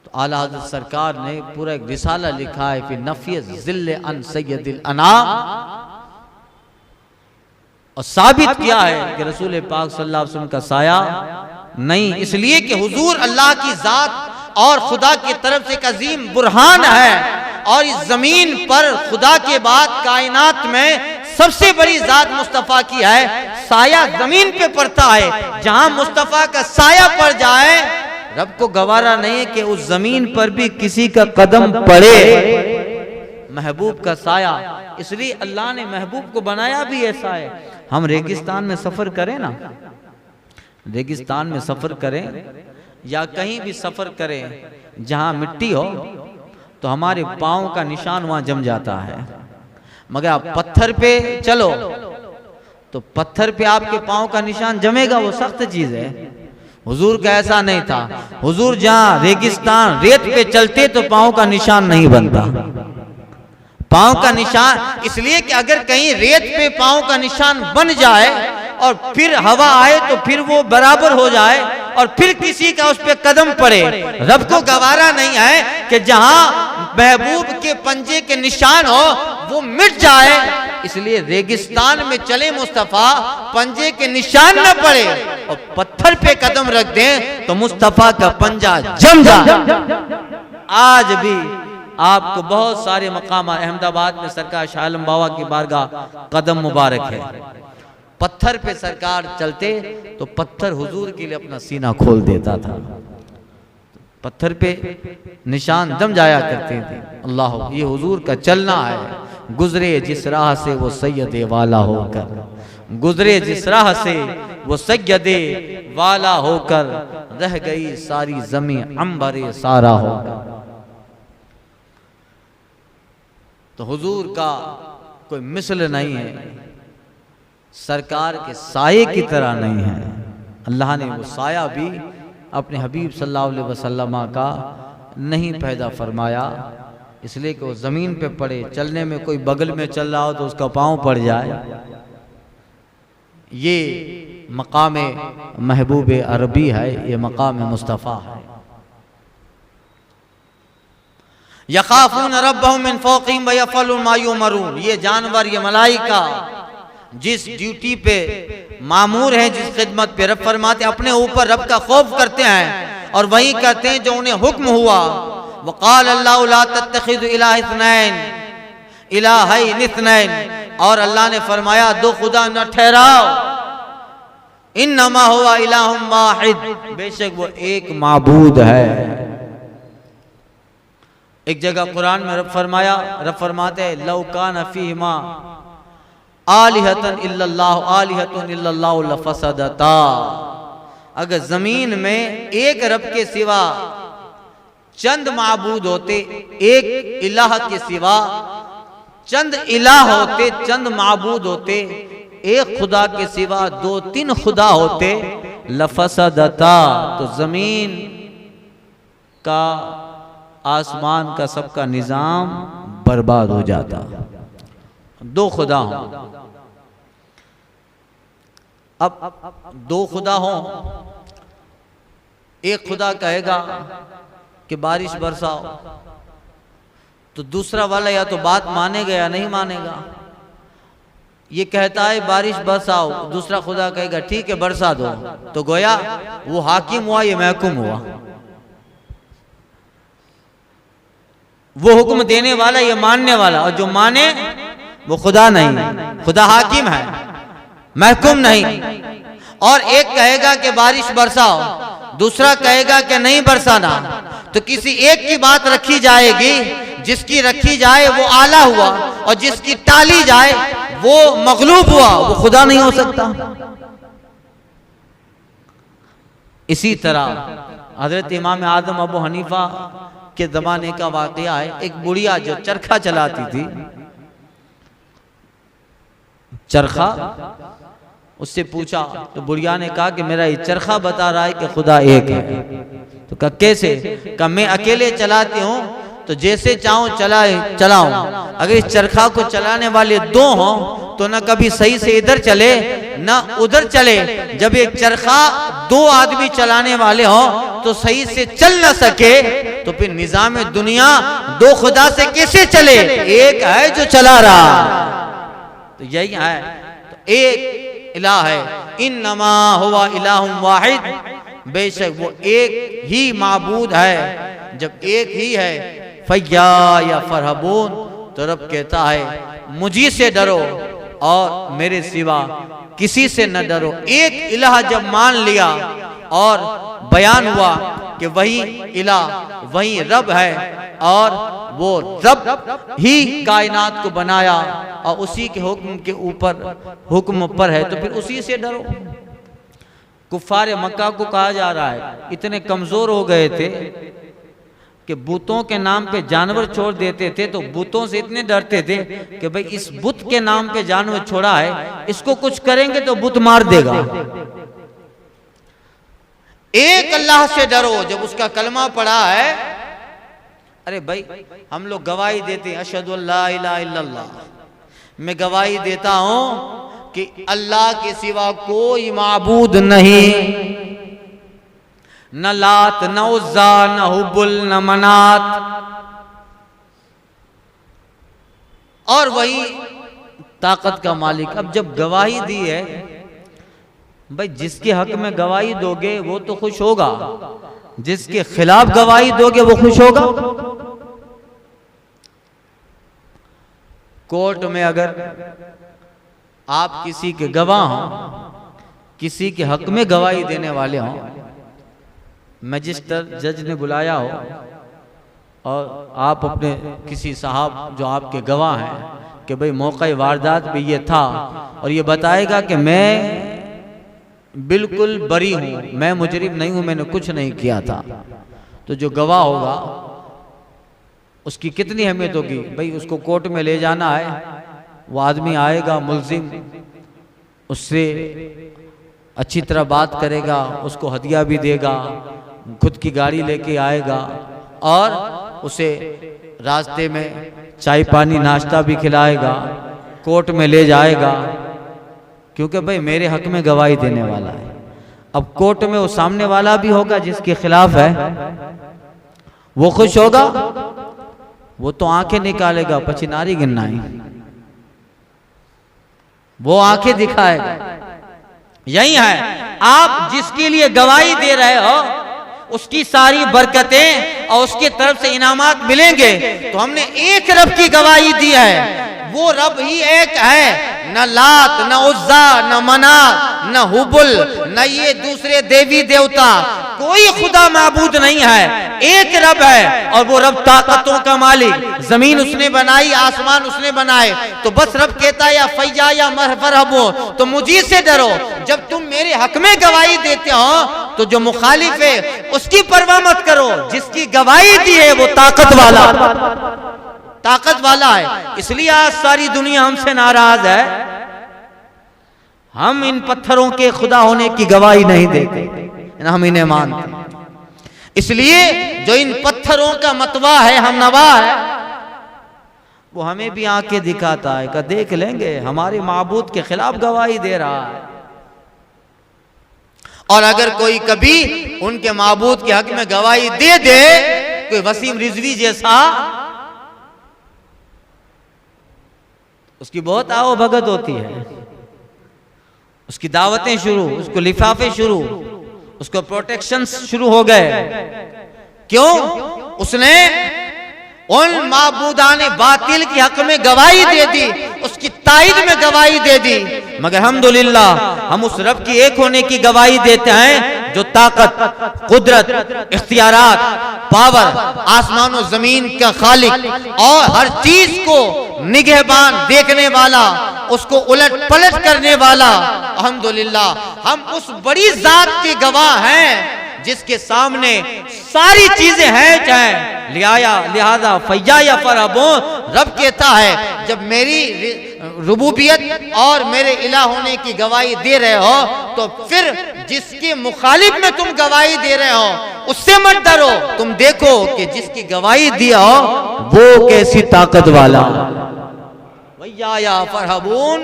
तो आला हजरत सरकार ने पूरा एक रिसाला लिखा है, फिर नफी ज़िल्ल अन सय्यदिल अनाम, और साबित किया है कि रसूल पाक सल्लल्लाहु अलैहि वसल्लम का साया नहीं, इसलिए कि हुजूर अल्लाह की जात और खुदा की तरफ से एक अजीम बुरहान है। और इस जमीन पर खुदा के बाद कायनात में सबसे बड़ी जात मुस्तफ़ा की है। साया जमीन पे पड़ता है, जहां मुस्तफ़ा का साया पड़ जाए रब को गवारा नहीं है कि उस जमीन पर भी किसी का कदम पड़े। महबूब का साया, इसलिए अल्लाह ने महबूब को बनाया भी ऐसा है। हम रेगिस्तान में सफर करें ना, रेगिस्तान में सफर करें या कहीं भी सफर करें जहां मिट्टी हो तो हमारे पाँव का निशान वहां जम जाता है। मगर आप पत्थर पे चलो तो पत्थर पे आपके पाँव का निशान जमेगा, वो सख्त चीज है। हुजूर का ऐसा नहीं था। हुजूर जहां रेगिस्तान रेत पे चलते तो पाँव का निशान नहीं बनता। पाँव का निशान इसलिए कि अगर कहीं रेत पे पाँव का निशान बन जाए और फिर हवा आए तो फिर वो बराबर हो जाए और फिर किसी का उस पे कदम पड़े। रब को गवारा नहीं है कि जहां महबूब के पंजे के निशान हो वो मिट जाए। इसलिए रेगिस्तान में चले मुस्तफ़ा, पंजे के निशान न पड़े और पत्थर पे कदम रख दें तो मुस्तफ़ा का पंजा जम जाए। आज भी आपको बहुत सारे मकाम, अहमदाबाद में सरकार शाह आलम बाबा की बारगाह कदम मुबारक है। पत्थर पे सरकार चलते तो पत्थर हुजूर के लिए अपना सीना खोल देता था। पत्थर पे निशान जम जाया करते थे। अल्लाह, ये हुजूर का चलना है। गुजरे जिस राह से वो सैयदे वाला होकर, गुजरे जिस राह से वो सैयदे वाला होकर, रह गई सारी जमीन अंबरे सारा होकर। तो हुजूर का कोई मिसल नहीं है, सरकार के साये की तरह नहीं है। अल्लाह ने वो साया भी अपने हबीब सल्लल्लाहु अलैहि वसल्लम का नहीं पैदा फरमाया, इसलिए कि वो ज़मीन पे पड़े। चलने में कोई बगल में चल रहा हो तो उसका पाँव पड़ जाए। ये मकाम महबूब अरबी है, ये मकाम मुस्तफ़ा है। यखाफून रब्बहुम मिन फौक़िहिम व यफ़अलून मा युमरून। ये जानवर, ये मलाइका जिस ड्यूटी पे मामूर हैं, जिस खिदमत पे, रब फरमाते अपने ऊपर रब का खौफ करते हैं और वही करते हैं जो उन्हें हुक्म हुआ। वक़ाल अल्लाहु ला तत्तखिज़ु इलाहैन इत्नैन, और अल्लाह ने फरमाया दो खुदा न ठहराओ। इन्नमा हुवा इलाहुम वाहिद, बेशक वो एक माबूद है। एक जगह कुरान में रब फरमाते हैं लौ कान फीहिमा आलिहतन इल्लल्लाहु लफसदता। अगर जमीन में एक रब के सिवा चंद माबूद होते, एक इलाह के सिवा चंद इलाह होते, चंद माबूद होते, एक खुदा के सिवा दो तीन खुदा होते, लफसदता, तो जमीन का, आसमान का, सबका निजाम बर्बाद हो जाता। दो खुदा हों, अब दो खुदा हों, एक खुदा कहेगा कि बारिश बरसाओ तो दूसरा वाला या तो बात मानेगा या नहीं मानेगा। ये कहता है बारिश बरसाओ, दूसरा खुदा कहेगा ठीक है बरसा दो, तो गोया वो हाकिम हुआ, ये महकुम हुआ। वो हुक्म देने वाला, ये मानने वाला, और जो माने वो खुदा नहीं, खुदा हाकिम है, महकुम नहीं। और एक कहेगा कि बारिश बरसाओ, दूसरा कहेगा कि नहीं बरसाना, तो किसी एक की बात रखी जाएगी, जिसकी रखी जाए वो आला हुआ और जिसकी टाली जाए वो मगलूब हुआ, वो खुदा नहीं हो सकता। इसी तरह हजरत इमाम आदम अबू हनीफा के जमाने का वाकया है। एक बुढ़िया जो चरखा चलाती थी, चरखा, उससे पूछा तो बुढ़िया ने कहा कि मेरा ये चरखा बता रहा है कि खुदा एक है। तो कहा कैसे? कहा मैं अकेले चलाती हूँ तो जैसे चाहूँ चलाऊं। अगर इस चरखा को चलाने वाले दो हों तो न कभी सही से इधर चले न उधर चले। जब एक चरखा दो आदमी चलाने वाले हों तो सही से चल न सके तो फिर निजाम दुनिया दो खुदा से कैसे चले? एक है जो चला रहा। तो यही है, तो एक इलाह है, इन्नमा हुवा इलाहुम वाहिद, बेशक वो एक ही माबूद है। जब एक ही है फय्या या फरहबून, तो रब कहता है मुझी से डरो और मेरे सिवा किसी से न डरो। एक इलाह जब मान लिया और बयान हुआ कि वही इलाह वही रब है और वो रब ही कायनात को बनाया और उसी के हुक्म के ऊपर हुक्म पर है, तो फिर उसी से डरो। कुफ्फार मक्का को कहा जा रहा है इतने कमजोर हो गए थे कि बुतों के नाम पे जानवर छोड़ देते थे, तो बुतों से इतने डरते थे कि भाई इस बुत के नाम पे जानवर छोड़ा है, इसको कुछ करेंगे तो बुत मार देगा। एक अल्लाह से डरो। जब उसका कलमा पढ़ा है, अरे भाई हम लोग गवाही देते हैं अशहदु अल्ला इलाहा इल्लल्लाह, मैं गवाही देता हूं कि अल्लाह के सिवा कोई माबूद नहीं, न लात न उज्जा न हुबुल न मनात, और वही ताकत का मालिक। अब जब गवाही दी है, भाई जिसके हक में गवाही दोगे वो तो खुश होगा, जिसके खिलाफ गवाही दोगे वो खुश होगा। कोर्ट में अगर आप किसी के गवाह हो, किसी के हक में गवाही देने वाले हों, मजिस्टर जज ने बुलाया हो और आप अपने किसी साहब जो आपके गवाह हैं कि भाई मौका वारदात पे ये था, और ये बताएगा कि मैं बिल्कुल बरी हूं, मैं मुजरिम नहीं हूं, मैंने कुछ नहीं किया था, तो जो गवाह होगा उसकी कितनी अहमियत होगी। भाई उसको कोर्ट में ले जाना है, वो आदमी आएगा मुल्जिम, उससे अच्छी तरह बात करेगा, उसको हदिया भी देगा, खुद की गाड़ी लेके आएगा और उसे रास्ते में चाय पानी नाश्ता भी खिलाएगा, कोर्ट में ले जाएगा, क्योंकि भाई मेरे हक में गवाही देने वाला है। अब कोर्ट में वो सामने वाला भी होगा जिसके खिलाफ है, वो खुश होगा, वो तो आंखें निकालेगा, पचिनारी गिननाई, वो आंखें दिखाएगा। यही है, आप जिसके लिए गवाही दे रहे हो उसकी सारी बरकतें और उसके तरफ से इनामात मिलेंगे। तो हमने एक रब की गवाही दी है, वो रब ही एक है, न लात न उज्जा न मनात न हुबुल, न ये दूसरे देवी देवता, कोई खुदा माबूद नहीं है, एक रब है। और वो रब ताकतों का मालिक, जमीन उसने बनाई, आसमान उसने बनाए, तो बस रब कहता है या फैया या मरहबो, तो मुझी से डरो। जब तुम मेरे हक में गवाही देते हो तो जो मुखालिफ है उसकी परवाह मत करो, जिसकी गवाही दी है वो ताकत वाला है। इसलिए आज सारी दुनिया हमसे नाराज है, हम इन पत्थरों के खुदा होने की गवाही नहीं देते, हम इन्हें मानते। इसलिए जो इन पत्थरों का मतवा है, हम नवा है, वो हमें भी आंखें दिखाता है कि देख लेंगे हमारे माबूद के खिलाफ गवाही दे रहा है। और अगर कोई कभी उनके माबूद के हक में गवाही दे दे, कोई वसीम रिजवी जैसा, उसकी बहुत आओ भगत होती है, उसकी दावतें शुरू, उसको लिफाफे शुरू, उसको प्रोटेक्शन शुरू हो गए। क्यों? उसने उन माबूदाने बातिल के हक में गवाही दे दी, उसकी ताईद में गवाही दे दी। मगर अल्हम्दुलिल्लाह हम उस रब की एक होने की गवाही देते हैं जो ताकत, कुदरत, इख्तियारात, पावर, आसमान और जमीन का खालिक और हर चीज को निगहबान, देखने वाला, उसको उलट पलट करने वाला। अल्हम्दुलिल्लाह हम उस बड़ी जात के गवाह हैं जिसके सामने सारी चीजें हैं, चाहे लिहाजा फैया या फरहबो। रब कहता है जब मेरी रुबूबियत और मेरे इलाह होने की गवाही दे रहे हो, तो फिर जिसके मुखालिफ में तुम गवाही दे रहे हो उससे मत डरो, तुम देखो कि जिसकी गवाही दिया हो वो कैसी ताकत वाला। भैया या फरहबून,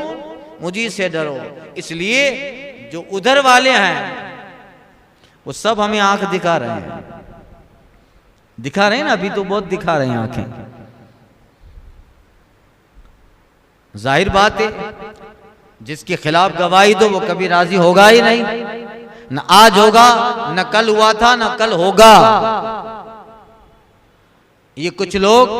मुझी से डरो। इसलिए जो उधर वाले हैं वो सब हमें आंख दिखा रहे हैं, दिखा रहे हैं ना, अभी तो बहुत दिखा रहे हैं आंखें। जाहिर बात है जिसके खिलाफ गवाही दो वो कभी राजी होगा ही नहीं, न आज होगा, न कल हुआ था, न कल होगा। ये कुछ लोग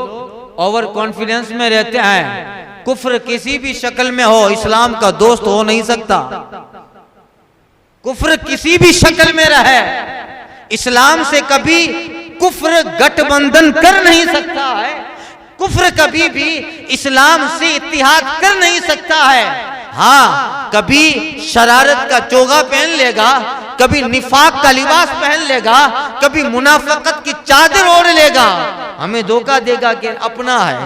ओवर कॉन्फिडेंस में रहते हैं। कुफ्र किसी भी शक्ल में हो इस्लाम का दोस्त हो नहीं सकता। कुफ्र किसी भी शक्ल में रहे इस्लाम से कभी कुफ्र गठबंधन कर नहीं सकता है। कुफ्र कभी भी इस्लाम से इत्तिहाद कर नहीं सकता है। हाँ, कभी शरारत का चोगा पहन लेगा, कभी निफाक का लिबास पहन लेगा, कभी मुनाफिकत की चादर ओढ़ लेगा, हमें धोखा देगा कि अपना है,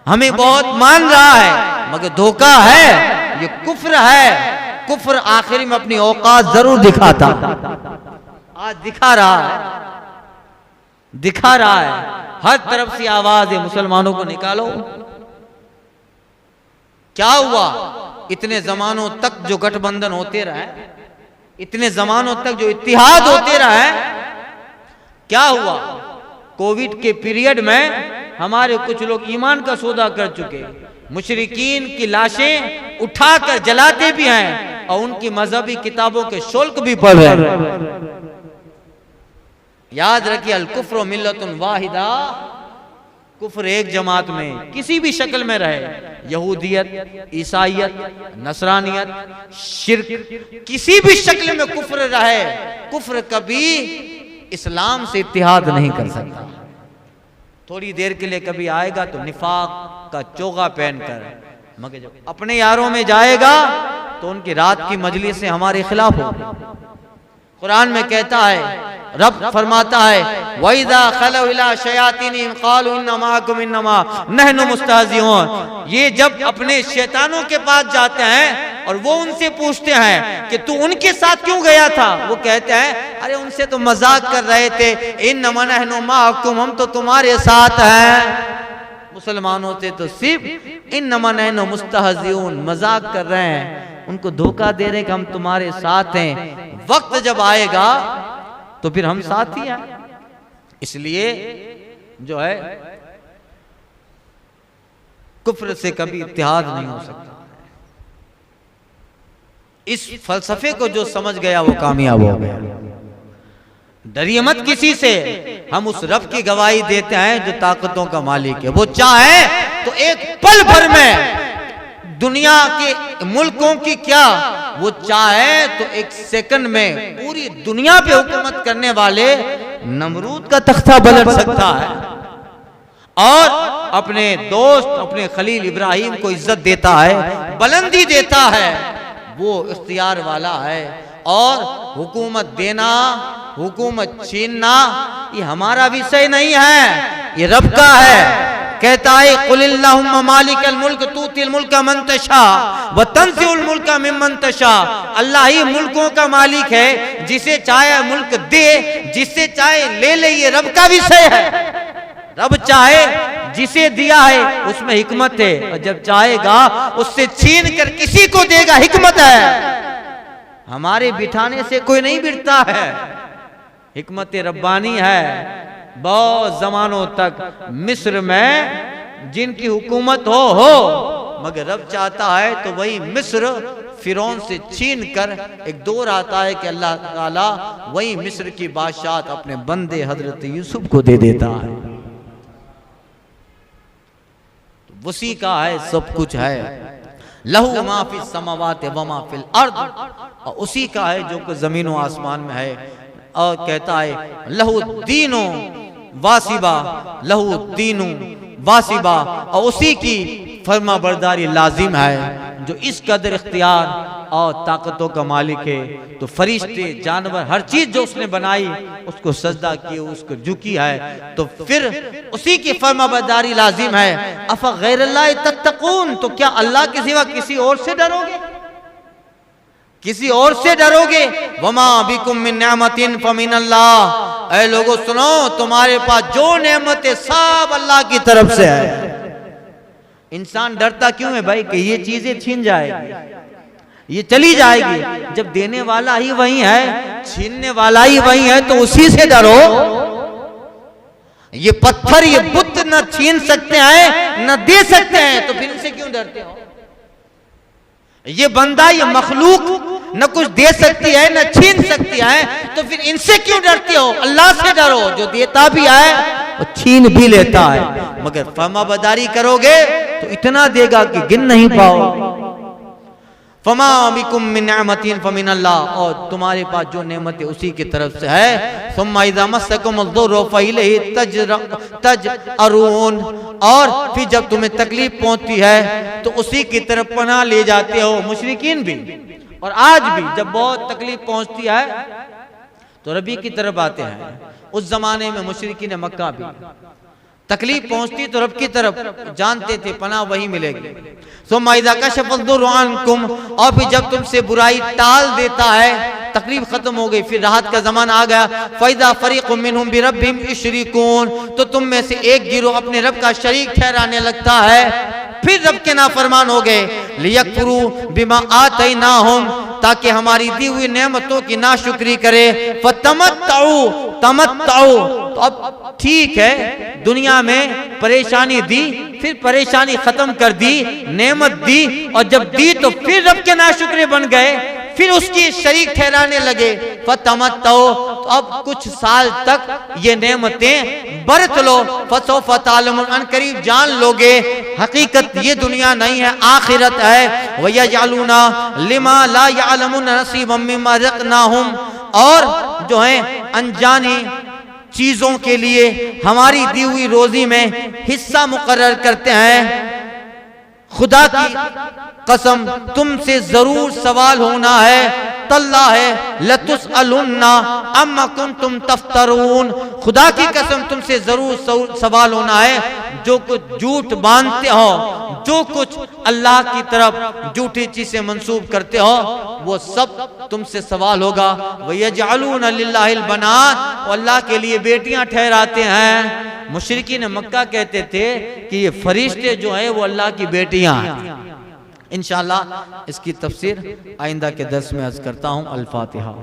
हमें बहुत मान रहा है, मगर धोखा है, ये कुफ्र है। कुफ्र आखिर में अपनी औकात जरूर दिखाता, आज दिखा रहा है। हर तरफ से आवाज है, मुसलमानों को निकालो। क्या हुआ? इतने जमानों तक जो गठबंधन होते रहे, इतने जमानों तक जो इत्तिहाद होते रहे, क्या हुआ? कोविड के पीरियड में हमारे कुछ लोग ईमान का सौदा कर चुके, मुशरिकीन की लाशें उठाकर जलाते भी हैं और उनकी मजहबी किताबों के शुल्क भी पढ़ रहे हैं। याद रखिए, अल कुफ्र मिल्लतुन वाहिदा, कुफ्र एक जमात में किसी भी शक्ल में रहे, यहूदियत, ईसाइयत, नसरानियत, शिर्क, किसी भी शक्ल में कुफ्र रहे, कुफ्र कभी इस्लाम से इत्तिहाद नहीं कर सकता। थोड़ी देर के लिए कभी आएगा तो निफाक का चोगा पहनकर, मगर जब अपने यारों में जाएगा तो उनकी रात की मजलिस से हमारे खिलाफ होगी। कुरान में कहता है, रब फरमाता है, वइज़ा खलऊ इला शयातीनिहिम क़ालू इन्ना मअकुम इन्नमा नहनु मुस्तहज़िऊन। ये जब अपने शैतानों के पास जाते हैं और वो उनसे पूछते हैं कि तू उनके साथ क्यों गया था, वो कहते हैं अरे उनसे तो मजाक कर रहे थे, इन्नमा नहनु मअकुम, हम तो तुम्हारे साथ हैं। मुसलमानों से तो सिर्फ इन्नमा नहनु मुस्तहज़िऊन, मजाक कर रहे हैं, उनको धोखा दे रहे कि हम तुम्हारे साथ हैं। वक्त जब आएगा तो फिर हम साथ ही हैं। इसलिए जो है कुफ्र से कभी इत्तिहाद नहीं हो सकता। इस फलसफे को जो समझ गया वो कामयाब हो गया। डरिए मत किसी से, हम उस रब की गवाही देते हैं जो ताकतों का मालिक है। वो चाहे तो एक पल भर में दुनिया के मुल्कों की क्या, वो चाहे तो एक सेकंड में पूरी दुनिया पे हुकूमत करने वाले नमरूद का तख्ता पलट सकता है। और अपने दोस्त, अपने खलील इब्राहिम को इज्जत देता है, बुलंदी देता है, वो इख्तियार वाला है। और हुकूमत देना, हुकूमत छीनना ये हमारा विषय नहीं है, ये रब का है। कहता है, कुलिल्लाहुम्मा मालिकल मुल्क तूतिल मुल्का मन तशा व तंज़िउल मुल्का मिम्मन तशा। अल्लाह ही मुल्कों का मालिक है, जिसे चाहे मुल्क दे, जिसे चाहे ले ले, ये रब का विषय है। रब चाहे जिसे दिया है उसमें हिकमत है, और जब चाहेगा उससे छीन कर किसी को देगा, हिकमत है। हमारे बिठाने से कोई नहीं बिठता है, हिकमत रब्बानी है। बहुत जमानों तक मिस्र में जिनकी हुकूमत हो, मगर रब चाहता है तो वही मिस्र फिरौन से छीन कर, एक दौर आता है कि अल्लाह ताला वही मिस्र की बादशाहत अपने बंदे हजरत यूसुफ को दे देता है। तो उसी का है, सब कुछ है। लहू मा फिस समावाति व मा फिल अर्द, और उसी का है जो कि जमीन व आसमान में है। और कहता है, लहू दीनो वासिबा, लहू दीनु वासिबा, और उसी की फर्मा बरदारी लाजिम है, जो इस कदर इख्तियार और ताकतों का मालिक है। तो फरिश्ते, जानवर, हर चीज जो उसने बनाई उसको सजदा की, उसको झुकी है, तो फिर उसी की फर्मा बरदारी लाजिम है। अफ़ गैरल्लाहि तत्तक़ून, तो क्या अल्लाह के सिवा किसी और से डरोगे? किसी और से डरोगे? वमा बिकुम मिन निअमतिन फमिनल्लाह। ऐ लोगों सुनो, तुम्हारे पास जो नेमत है सब अल्लाह की तरफ से है। इंसान डरता क्यों है भाई कि ये चीजें छीन जाएगी, ये चली जाएगी? जब देने वाला ही वही है, छीनने वाला ही वही है, तो उसी से डरो। ये पत्थर, ये बुत न छीन सकते हैं न दे सकते हैं, तो फिर इनसे क्यों डरते हो? ये बंदा, ये मखलूक न कुछ दे सकती है न छीन सकती है, तो फिर इनसे क्यों डरते हो? अल्लाह से डरो जो देता भी है और छीन भी लेता है। मगर फर्माबरदारी करोगे तो इतना देगा कि गिन नहीं पाओ। फमा बिकुम मिन निअमतिन फमिन अल्लाह, और तुम्हारे पास जो नेमत है उसी की तरफ से है। सुम्मा इज़ा मस्सकुम अज़्ज़ुर्रु फइलैहि तजअरून, और फिर जब तुम्हें तकलीफ पहुंचती है तो उसी की तरफ पनाह ले जाते हो। मुशरिकीन भी और आज भी जब बहुत तकलीफ पहुंचती है तो रबी की तरफ आते हैं। उस जमाने में मुशरिकीन मक्का भी तकलीफ पहुंचती तो रब की तरफ जानते थे पनाह वही मिलेगी। सुम्मा इज़ा कशफ़ दुर्रु अन्कुम, और फिर जब तुमसे बुराई टाल देता है, तकलीफ खत्म हो गई, फिर राहत का जमाना आ गया। फ़इज़ा फ़रीक़ुम मिनहुम बिरब्बिहिम युशरिकून, तो तुम में से एक गिरोह अपने रब का शरीक ठहराने लगता है, फिर रब के नाफरमान हो गए। लियकफुरू बिमा आतैनाहुम, ताकि हमारी दी हुई नेमतों की नाशुक्री करे। फतमत्तऊ, तमत्तऊ, तो अब ठीक है दुनिया में परेशानी दी, फिर परेशानी खत्म कर दी, नेमत दी, और जब दी तो फिर रब के नाशुक्रे बन गए, फिर उसकी शरीक ठहराने लगे। फतमत्तऊ, तो अब कुछ साल तक ये नेमतें बरत लो। फसौफ तालमून, अनकरीब जान लोगे हकीकत ये दुनिया नहीं है, आखिरत है। वयजअलूना लिमा ला यअलमून नसीबम मिम्मा रज़क़नाहुम, और जो है अनजानी चीजों के लिए हमारी दी हुई रोजी में हिस्सा मुकर्रर करते हैं। खुदा की कसम तुमसे जरूर सवाल होना है, तल्ला है लतुसअलुन्ना अम्मा कुंतुम तफ्तरून, खुदा की कसम तुमसे जरूर सवाल होना है। जो कुछ झूठ बांधते हो, जो कुछ अल्लाह की तरफ झूठी चीजें मंसूब करते हो, वो सब तुमसे सवाल होगा। वयजअलूना लिल्लाहिल बनात, अल्लाह के लिए बेटियां ठहराते हैं। मुशरिकीन मक्का कहते थे कि ये फरिश्ते जो है वो अल्लाह की बेटियां हैं। इंशाअल्लाह इसकी तफसीर आइंदा के दर्स में अर्ज करता हूँ। अल फातिहा।